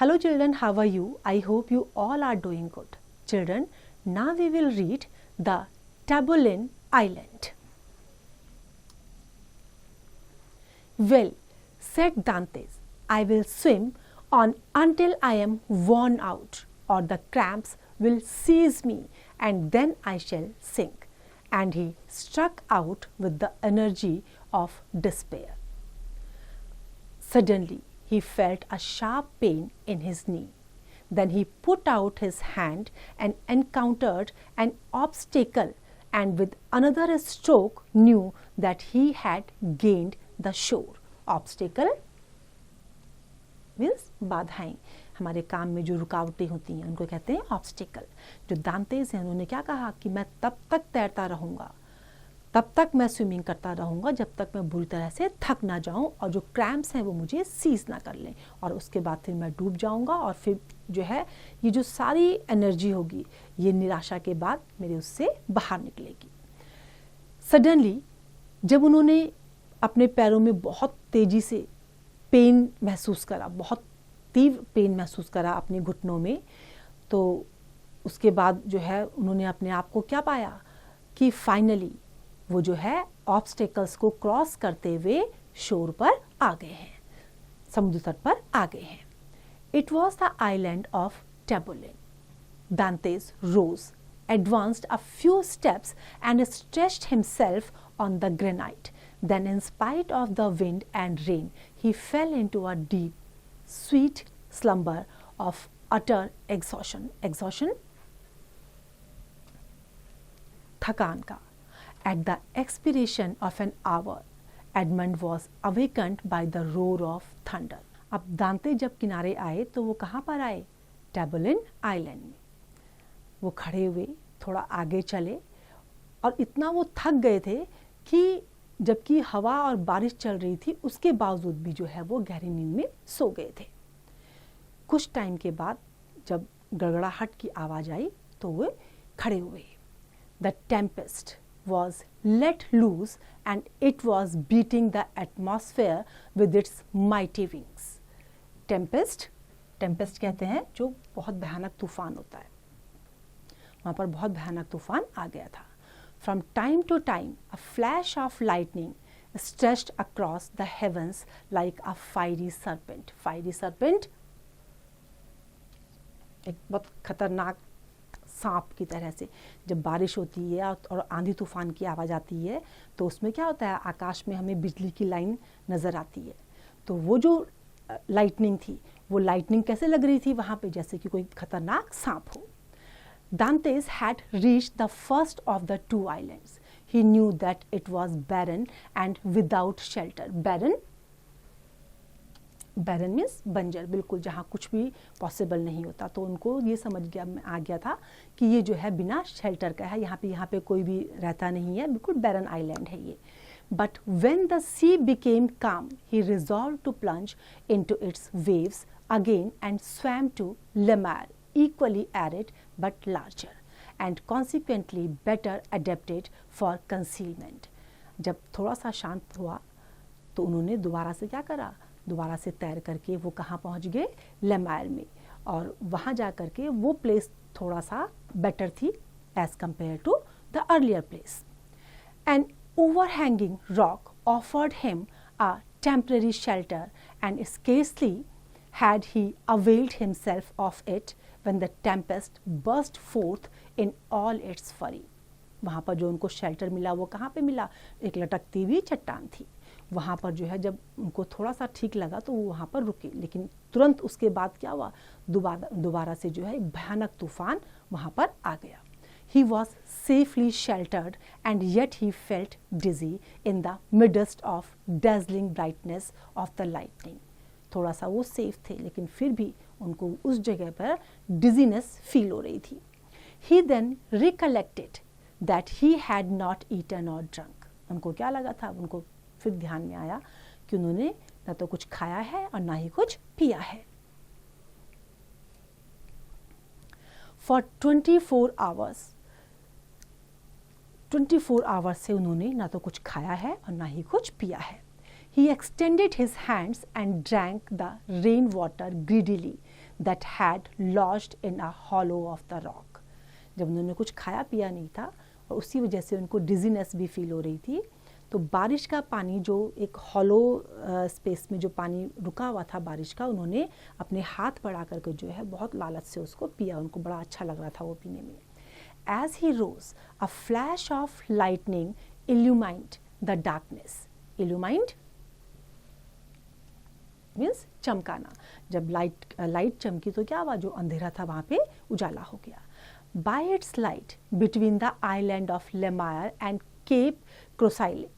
Hello children, how are you? I hope you all are doing good. Children, now we will read the Tabulin Island. Well, said Dantes, I will swim on until I am worn out, or the cramps will seize me, and then I shall sink. And he struck out with the energy of despair. Suddenly, he felt a sharp pain in his knee. Then he put out his hand and encountered an obstacle, and with another stroke knew that he had gained the shore. Obstacle means बाधाएं, हमारे काम में जो रुकावटें होती हैं उनको कहते हैं ऑब्स्टिकल. जो दांतेस हैं उन्होंने क्या कहा कि मैं तब तक तैरता रहूँगा, तब तक मैं स्विमिंग करता रहूँगा जब तक मैं बुरी तरह से थक ना जाऊँ और जो क्रैम्प्स हैं वो मुझे सीज ना कर लें, और उसके बाद फिर मैं डूब जाऊँगा और फिर जो है ये जो सारी एनर्जी होगी ये निराशा के बाद मेरे उससे बाहर निकलेगी. सडनली जब उन्होंने अपने पैरों में बहुत तेज़ी से पेन महसूस करा, बहुत तीव्र पेन महसूस करा अपने घुटनों में, तो उसके बाद जो है उन्होंने अपने आप को क्या पाया कि फाइनली वो जो है ऑब्स्टेकल्स को क्रॉस करते हुए शोर पर आ गए हैं, समुद्र तट पर आ गए हैं. It was the island of Tiboulen. Dantes rose, advanced a few steps and stretched himself on the granite. Then, in spite of the wind and rain, he fell into a deep, sweet slumber of utter exhaustion. Exhaustion? थकान का. At the expiration of an hour, Edmund was awakened by the roar of thunder. अब दांते जब किनारे आए तो वो कहाँ पर आए? टेबुलिन आइलैंड में. वो खड़े हुए, थोड़ा आगे चले और इतना वो थक गए थे कि जबकि हवा और बारिश चल रही थी उसके बावजूद भी जो है वो गहरी नींद में सो गए थे. कुछ टाइम के बाद जब गड़गड़ाहट की आवाज़ आई तो वे खड़े हुए. The tempest was let loose and it was beating the atmosphere with its mighty wings. Tempest कहते हैं जो बहुत भयानक तूफान होता है. वहाँ पर बहुत भयानक तूफान आ गया था. From time to time, a flash of lightning stretched across the heavens like a fiery serpent. Fiery serpent, एक बहुत खतरनाक सांप की तरह से. जब बारिश होती है और आंधी तूफान की आवाज़ आती है तो उसमें क्या होता है, आकाश में हमें बिजली की लाइन नज़र आती है. तो वो जो लाइटनिंग थी, वो लाइटनिंग कैसे लग रही थी वहाँ पे, जैसे कि कोई खतरनाक सांप हो. Dantes had reached the first of the two islands. He knew that it was barren and without shelter. Barren means बंजर, बिल्कुल जहाँ कुछ भी पॉसिबल नहीं होता. तो उनको ये आ गया था कि ये जो है बिना शेल्टर का है, यहाँ पे कोई भी रहता नहीं है, बिल्कुल बैरन आइलैंड है ये. But when the sea became calm, he resolved to plunge into its waves again and swam to Lemare, equally arid but larger and consequently better adapted for concealment. जब थोड़ा सा शांत हुआ तो उन्होंने दोबारा से क्या करा, दोबारा से तैर करके वो कहाँ पहुँच गए, लेमायर में. और वहाँ जा करके वो प्लेस थोड़ा सा बेटर थी as compare to the earlier place. An overhanging rock offered him a temporary shelter, and scarcely had he availed himself of it when the tempest burst forth in all its fury. वहाँ पर जो उनको shelter मिला वो कहाँ पे मिला, एक लटकती हुई चट्टान थी. वहाँ पर जो है जब उनको थोड़ा सा ठीक लगा तो वो वहाँ पर रुके, लेकिन तुरंत उसके बाद क्या हुआ, दोबारा से जो है एक भयानक तूफान वहाँ पर आ गया. He was safely sheltered and yet he felt dizzy in the midst of dazzling brightness of the lightning. थोड़ा सा वो सेफ थे लेकिन फिर भी उनको उस जगह पर डिजीनेस फील हो रही थी. He then recollected that he had not eaten or drunk. उनको क्या लगा था, उनको फिर ध्यान में आया कि उन्होंने ना तो कुछ खाया है और ना ही कुछ पिया है. For 24 hours से उन्होंने ना तो कुछ खाया है और ना ही कुछ पिया है. He extended his hands and drank the rainwater greedily. that had lodged in a hollow of the rock. जब उन्होंने कुछ खाया पिया नहीं था और उसी वजह से उनको डिजीनेस भी फील हो रही थी, तो बारिश का पानी जो एक हॉलो स्पेस में जो पानी रुका हुआ था बारिश का, उन्होंने अपने हाथ बढ़ा करके जो है बहुत लालच से उसको पिया. उनको बड़ा अच्छा लग रहा था वो पीने में. As he rose, a flash of lightning illumined the darkness. Illumined means चमकाना. जब लाइट चमकी तो क्या हुआ, जो अंधेरा था वहाँ पे उजाला हो गया. By its light, between the island of Lemire and Cape Crocile,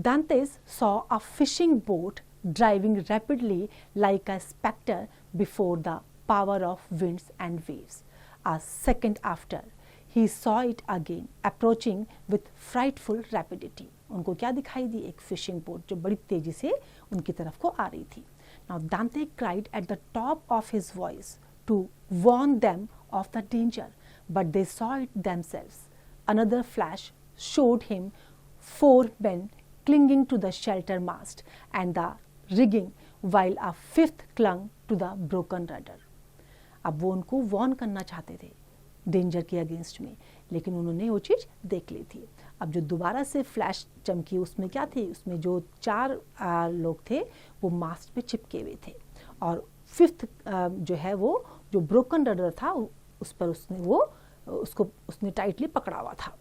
Dantes saw a fishing boat driving rapidly like a spectre before the power of winds and waves. A second after, he saw it again approaching with frightful rapidity. उनको क्या दिखाई दी, एक fishing boat जो बड़ी तेजी से उनकी तरफ को आ रही थी. Now Dante cried at the top of his voice to warn them of the danger, but they saw it themselves. Another flash showed him 4 men clinging to the shelter mast and the rigging, while a 5th clung to the broken rudder. अब वो उनको Warne करना चाहते थे danger के against में, लेकिन उन्होंने वो चीज़ देख ली थी. अब जो दोबारा से फ्लैश चमकी उसमें क्या थी, उसमें जो 4 लोग थे वो मास्ट पे चिपके हुए थे और 5th जो है वो जो ब्रोकन रडर था उस पर उसने टाइटली पकड़ा हुआ था.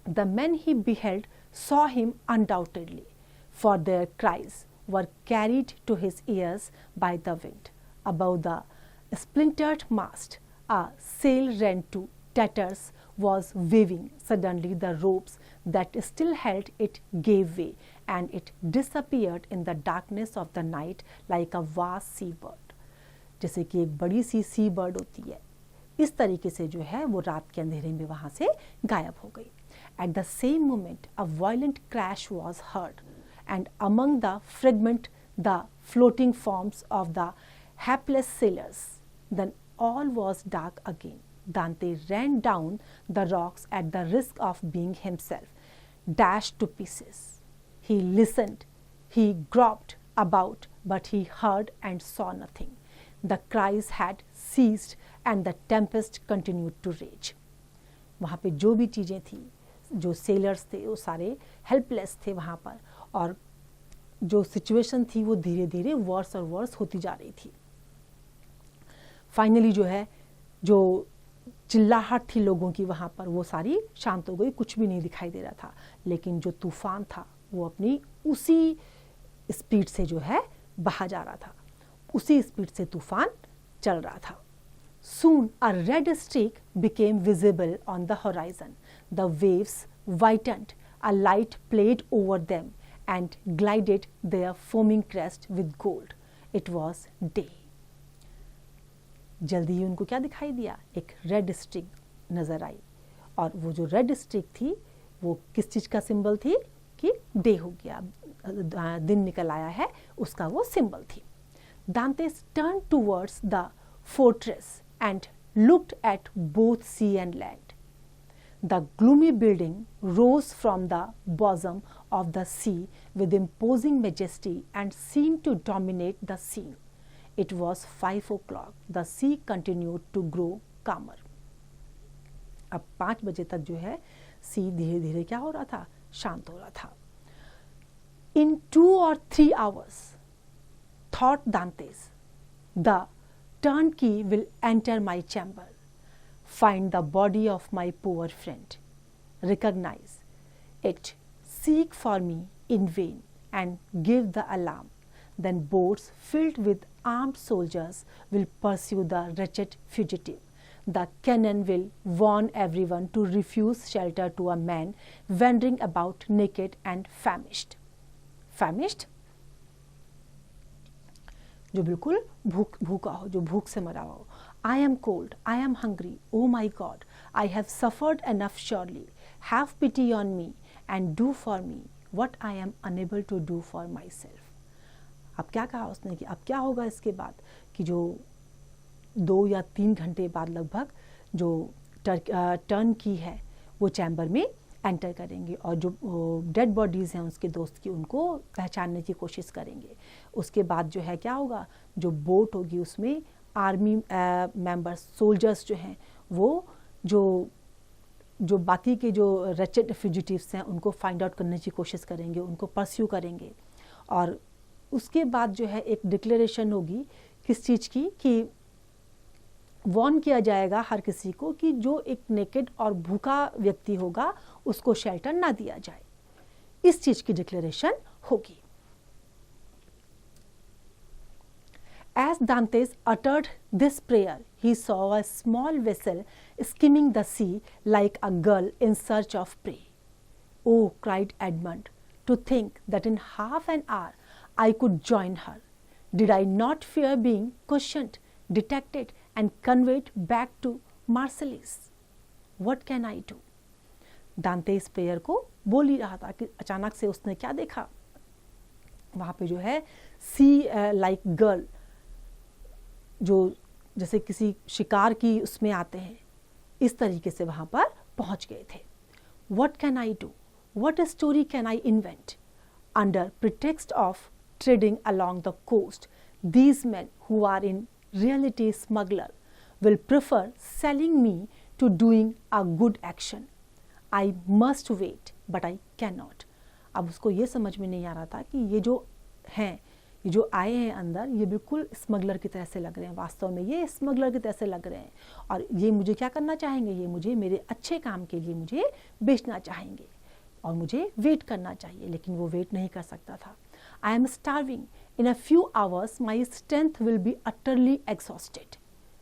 The men he beheld saw him undoubtedly, for their cries were carried to his ears by the wind. Above the splintered mast, a sail rent to tatters was waving. Suddenly the ropes that still held it gave way, and it disappeared in the darkness of the night like a vast sea bird. जैसे कि एक बड़ी सी सी bird होती है, इस तरीके से जो है वो रात के अंधेरे में वहाँ से गायब हो गई. At the same moment, a violent crash was heard, and among the fragments, the floating forms of the hapless sailors. Then all was dark again. Dante ran down the rocks at the risk of being himself dashed to pieces. He listened, he groped about, but he heard and saw nothing. The cries had ceased, and the tempest continued to rage. वहाँ पे जो भी चीज़ें थी, जो sellers थे वो सारे हेल्पलेस थे वहाँ पर, और जो सिचुएशन थी वो धीरे धीरे वर्स और वर्स होती जा रही थी. फाइनली जो है जो चिल्लाहट थी लोगों की वहाँ पर वो सारी शांत हो गई, कुछ भी नहीं दिखाई दे रहा था. लेकिन जो तूफान था वो अपनी उसी स्पीड से जो है बहा जा रहा था, उसी स्पीड से तूफान चल रहा था. Soon a red streak became visible on the horizon. The waves whitened, a light played over them and glided their foaming crest with gold. It was day. जल्दी ही उनको क्या दिखाई दिया, एक रेड स्ट्रिक नजर आई, और वो जो रेड स्ट्रिक थी वो किस चीज का सिंबल थी कि डे हो गया, दिन निकल आया है, उसका वो सिंबल थी. Dante turned towards the fortress and looked at both sea and land. The gloomy building rose from the bosom of the sea with imposing majesty and seemed to dominate the scene. It was 5 o'clock. The sea continued to grow calmer. अब 5 बजे तक जो है सी धीरे धीरे क्या हो रहा था, शांत हो रहा था. In 2 or 3 hours, thought Dantes, the turnkey will enter my chamber, find the body of my poor friend, recognize it, seek for me in vain, and give the alarm. Then boats filled with armed soldiers will pursue the wretched fugitive. The cannon will warn everyone to refuse shelter to a man wandering about naked and famished. Famished? जो बिल्कुल भूखा हो, जो भूख से मरा हो. I am cold, I am hungry, oh my God, I have suffered enough surely. Have pity on me and do for me what I am unable to do for myself. अब क्या कहा उसने कि अब क्या होगा इसके बाद, कि जो 2 या 3 घंटे बाद लगभग जो टर्न की है वो चैम्बर में एंटर करेंगे और जो डेड बॉडीज़ हैं उसके दोस्त की उनको पहचानने की कोशिश करेंगे. उसके बाद जो है क्या होगा, जो बोट होगी उसमें आर्मी मेंबर्स, सोल्जर्स जो हैं वो जो बाकी के जो रेचेड फ्यूजिटिव्स हैं उनको फाइंड आउट करने की कोशिश करेंगे, उनको परस्यू करेंगे। और उसके बाद जो है एक डिक्लेरेशन होगी किस चीज़ की, कि वॉर्न किया जाएगा हर किसी को कि जो एक नेकेड और भूखा व्यक्ति होगा उसको शेल्टर ना दिया जाए। इस चीज़ की डिक्लेरेशन होगी। As Dantes uttered this prayer, he saw a small vessel skimming the sea like a gull in search of prey. "Oh," cried Edmund, "to think that in half an hour I could join her. Did I not fear being questioned, detected, and conveyed back to Marseilles? What can I do?" दांते इस prayer को बोल ही रहा था कि अचानक से उसने क्या देखा, वहाँ पे जो है सी लाइक गर्ल, जो जैसे किसी शिकार की उसमें आते हैं, इस तरीके से वहाँ पर पहुँच गए थे। What can I do? What story can I invent? Under pretext of trading along the coast, these men who are in reality smuggler will prefer selling me to doing a good action. I must wait, but I cannot. अब उसको ये समझ में नहीं आ रहा था कि ये जो हैं, ये जो आए हैं अंदर, ये बिल्कुल स्मगलर की तरह से लग रहे हैं। वास्तव में ये स्मगलर की तरह से लग रहे हैं और ये मुझे क्या करना चाहेंगे, ये मुझे मेरे अच्छे काम के लिए मुझे बेचना चाहेंगे और मुझे वेट करना चाहिए, लेकिन वो वेट नहीं कर सकता था। I am starving. In a few hours my strength will be utterly exhausted.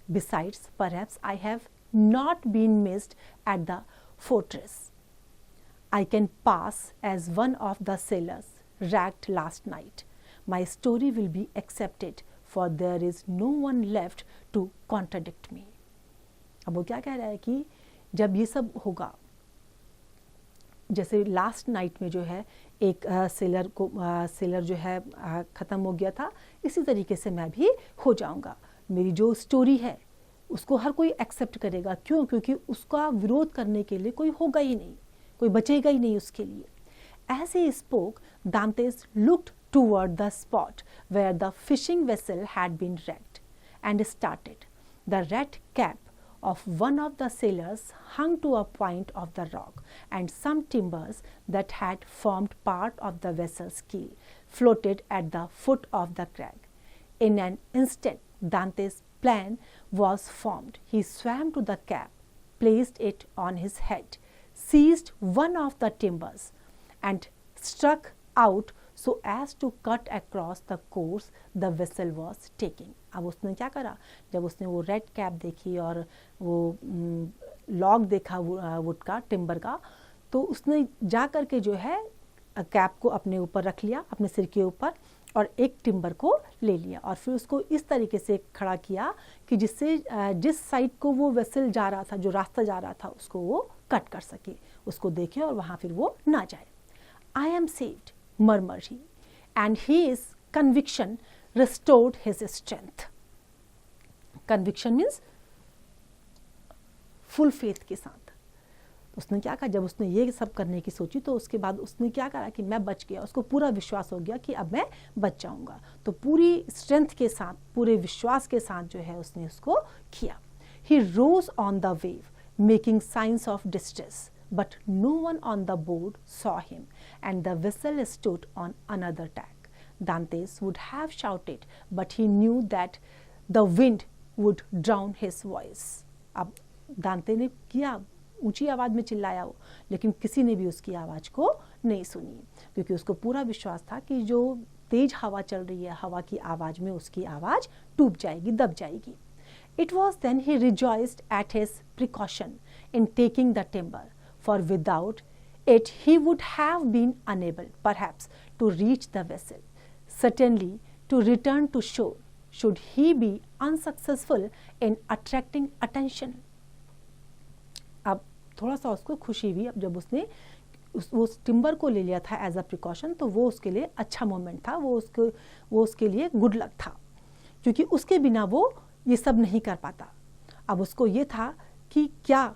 Besides, perhaps I have not been missed at the fortress. I can pass as one of the sailors wrecked last night. My story will be accepted, for there is no one left to contradict me. अब वो क्या कह रहा है कि जब ये सब होगा, जैसे लास्ट नाइट में जो है एक सेलर जो है ख़त्म हो गया था, इसी तरीके से मैं भी हो जाऊंगा। मेरी जो स्टोरी है उसको हर कोई एक्सेप्ट करेगा। क्यों? क्योंकि उसका विरोध करने के लिए कोई होगा ही नहीं, कोई बचेगा ही नहीं उसके लिए। As he spoke, Dantes looked toward the spot where the fishing vessel had been wrecked and started. The red cap of one of the sailors hung to a point of the rock, and some timbers that had formed part of the vessel's keel floated at the foot of the crag. In an instant, Dante's plan was formed. He swam to the cap, placed it on his head, seized one of the timbers, and struck out so as to cut across the course the vessel was taking. अब उसने क्या करा, जब उसने वो red cap देखी और वो लॉग देखा वुड का, टिम्बर का, तो उसने जा कर के जो है कैप को अपने ऊपर रख लिया, अपने सिर के ऊपर, और एक टिम्बर को ले लिया और फिर उसको इस तरीके से खड़ा किया कि जिससे जिस साइड को वो वेसल जा रहा था, जो रास्ता जा रहा था, उसको वो कट कर सके, उसको देखे और वहाँ फिर वो ना जाए। I am saved, murmured he, and his conviction restored his strength. Conviction means full faith के साथ। उसने क्या कहा, जब उसने ये सब करने की सोची तो उसके बाद उसने क्या करा कि मैं बच गया, उसको पूरा विश्वास हो गया कि अब मैं बच जाऊंगा। तो पूरी स्ट्रेंथ के साथ, पूरे विश्वास के साथ जो है उसने उसको किया। He rose on the wave, making signs of distress, but no one on the board saw him, and the vessel stood on another tack. Dantes would have shouted, but he knew that the wind would drown his voice. अब दांते ने किया, ऊंची आवाज में चिल्लाया वो, लेकिन किसी ने भी उसकी आवाज को नहीं सुनी, क्योंकि उसको पूरा विश्वास था कि जो तेज हवा चल रही है, हवा की आवाज में उसकी आवाज डूब जाएगी, दब जाएगी। It was then he rejoiced at his precaution in taking the timber, for without it he would have been unable, perhaps, to reach the vessel, certainly to return to shore, should he be unsuccessful in attracting attention. अब थोड़ा सा उसको खुशी हुई, अब जब उसने उस टिम्बर को ले लिया था एज अ प्रिकॉशन, तो वो उसके लिए अच्छा मोमेंट था, वो उसके लिए गुड लक था, क्योंकि उसके बिना वो ये सब नहीं कर पाता। अब उसको ये था कि क्या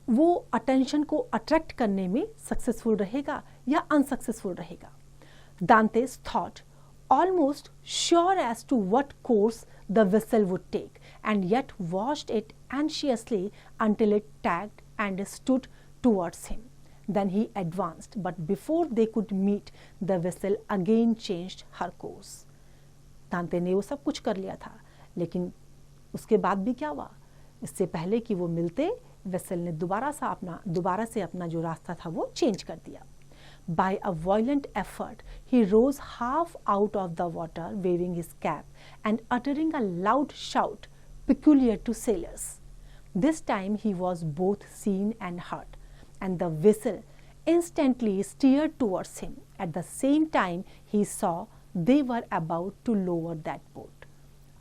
वो अटेंशन को अट्रैक्ट करने में सक्सेसफुल रहेगा या अनसक्सेसफुल रहेगा। Dantes thought, almost sure as to what course the vessel would take, and yet watched it anxiously until it tacked and stood towards him. Then he advanced, but before they could meet, the vessel again changed her course. दांते ने वो सब कुछ कर लिया था, लेकिन उसके बाद भी क्या हुआ? इससे पहले कि वो मिलते, वेसल ने दोबारा से अपना जो रास्ता था वो चेंज कर दिया. By a violent effort, he rose half out of the water, waving his cap and uttering a loud shout peculiar to sailors. This time he was both seen and heard, and the vessel instantly steered towards him. At the same time, he saw they were about to lower that boat.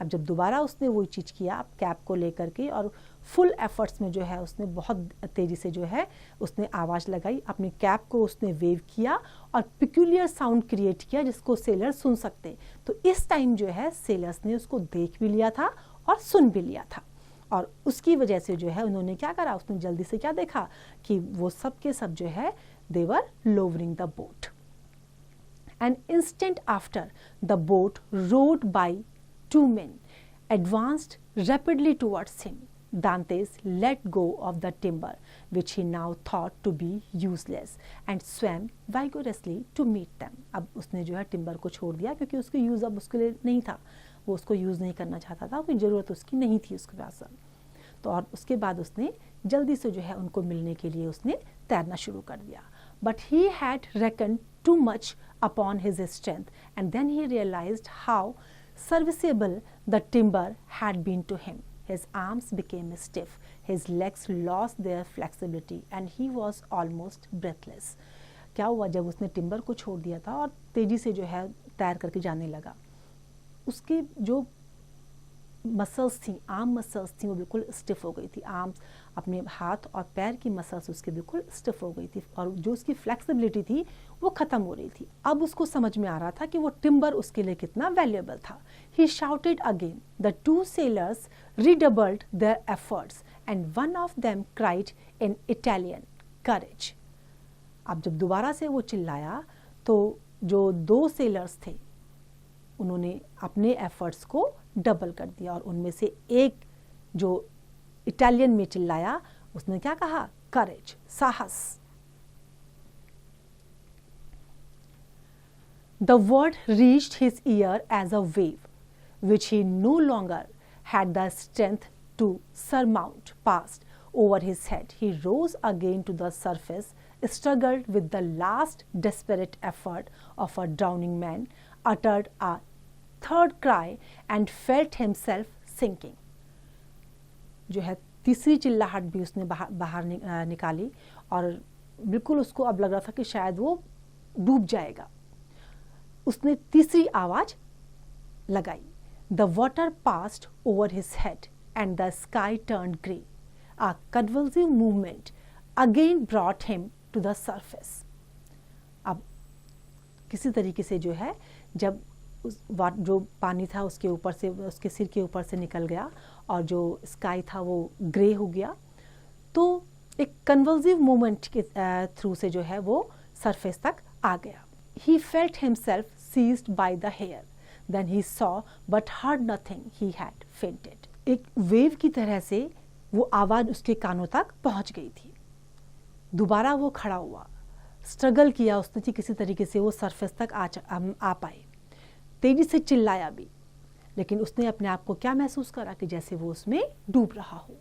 अब जब दोबारा उसने वही चीज़ किया, अब cap को लेकर के और फुल एफर्ट्स में जो है उसने बहुत तेज़ी से जो है उसने आवाज़ लगाई, अपनी कैप को उसने वेव किया और पिक्यूलियर साउंड क्रिएट किया जिसको सेलर सुन सकते. तो इस टाइम जो है सेलर्स ने उसको देख भी लिया था और सुन भी लिया था, और उसकी वजह से जो है उन्होंने क्या करा, उसने जल्दी से क्या देखा कि वो सब के सब जो है they were lowering the boat. An instant after, the boat, rowed by 2 men, advanced rapidly towards him. Dantes let go of the timber, which he now thought to be useless, and swam vigorously to meet them. अब उसने जो है timber को छोड़ दिया क्योंकि उसकी use अब उसके लिए नहीं था, वो उसको यूज़ नहीं करना चाहता था, कोई ज़रूरत उसकी नहीं थी उसके पास. तो और उसके बाद उसने जल्दी से जो है उनको मिलने के लिए उसने तैरना शुरू कर दिया. But he had reckoned too much upon his strength, and then he realized how serviceable the timber had been to him. His arms became stiff, his legs lost their flexibility, and he was almost breathless. क्या हुआ जब उसने timber को छोड़ दिया था और तेजी से जो है तैर करके जाने लगा, उसकी जो मसल्स थी, आर्म मसल्स थी, वो बिल्कुल स्टिफ हो गई थी. आर्म्स, अपने हाथ और पैर की मसल्स उसके बिल्कुल स्टिफ हो गई थी, और जो उसकी फ्लेक्सिबिलिटी थी वो ख़त्म हो रही थी. अब उसको समझ में आ रहा था कि वो टिम्बर उसके लिए कितना वैल्यूएबल था. He shouted again. The 2 sailors redoubled their efforts, and one of them cried in Italian, "Courage!" अब जब दोबारा से वो चिल्लाया तो जो 2 सेलर्स थे उन्होंने अपने एफर्ट्स को डबल कर दिया, और उनमें से एक जो इटालियन में चिल्लाया उसने क्या कहा? करेज, साहस. The word reached his ear as a wave which he no longer had the strength to surmount, passed over his head. He rose again to the surface, struggled with the last desperate effort of a drowning man, uttered a third cry, and felt himself sinking. जो है तीसरी चिल्लाहट भी उसने बाहर निकाली, और बिल्कुल उसको अब लग रहा था कि शायद वो डूब जाएगा. उसने तीसरी आवाज लगाई. The water passed over his head and the sky turned grey. A convulsive movement again brought him to the surface. अब किसी तरीके से जो है जब जो पानी था उसके ऊपर से, उसके सिर के ऊपर से निकल गया और जो स्काई था वो ग्रे हो गया, तो एक कन्वल्सिव मूवमेंट के थ्रू से जो है वो सरफेस तक आ गया. He felt himself seized by the hair. Then he saw but heard nothing. He had fainted. एक वेव की तरह से वो आवाज़ उसके कानों तक पहुंच गई थी. दोबारा वो खड़ा हुआ, स्ट्रगल किया उसने कि किसी तरीके से वो सरफेस तक आ पाए. तेजी से चिल्लाया भी, लेकिन उसने अपने आप को क्या महसूस करा कि जैसे वो उसमें डूब रहा हो.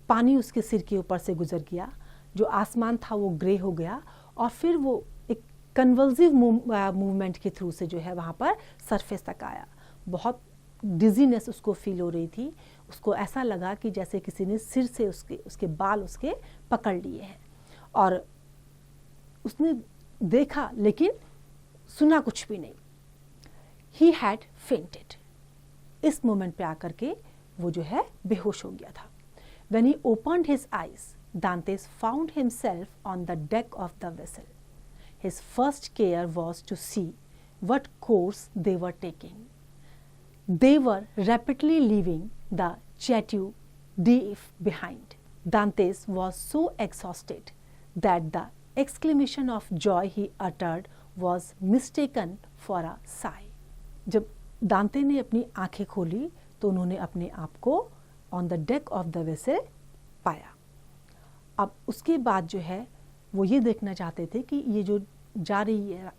पानी उसके सिर के ऊपर से गुजर गया, जो आसमान था वो ग्रे हो गया, और फिर वो एक कन्वल्सिव मूवमेंट के थ्रू से जो है वहाँ पर सरफेस तक आया. बहुत डिजीनेस उसको फील हो रही थी. उसको ऐसा लगा कि जैसे किसी ने सिर से उसके बाल उसके पकड़ लिए हैं, और उसने देखा लेकिन सुना कुछ भी नहीं. He had fainted. इस मोमेंट पे आकर के वो जो है बेहोश हो गया था. When he opened his eyes, Dantes found himself on the deck of the vessel. His first care was to see what course they were taking. They were rapidly leaving the Chateau d'If behind. Dantes was so exhausted that the exclamation of joy he uttered was mistaken for a sigh. जब दांते ने अपनी आंखें खोली तो उन्होंने अपने आप को on the deck of the vessel पाया। अब उसके बाद जो है वो ये देखना चाहते थे कि ये जो जा रही है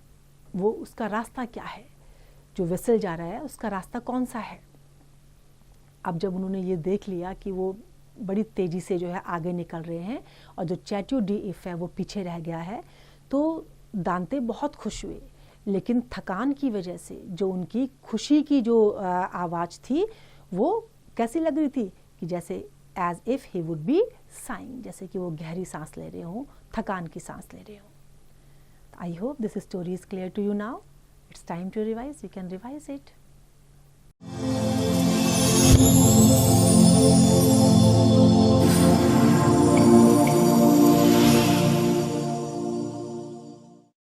वो उसका रास्ता क्या है, जो वेसल जा रहा है उसका रास्ता कौन सा है। अब जब उन्होंने ये देख लिया कि वो बड़ी तेज़ी से जो है आगे निकल रहे हैं और जो चैट्यू डी इफ है वो पीछे रह गया है, तो दांते बहुत खुश हुए। लेकिन थकान की वजह से जो उनकी खुशी की जो आवाज़ थी वो कैसी लग रही थी कि जैसे as if he would be saying, जैसे कि वो गहरी सांस ले रहे हों, थकान की सांस ले रहे हों। I hope this story is clear to you now. It's time to revise. You can revise it.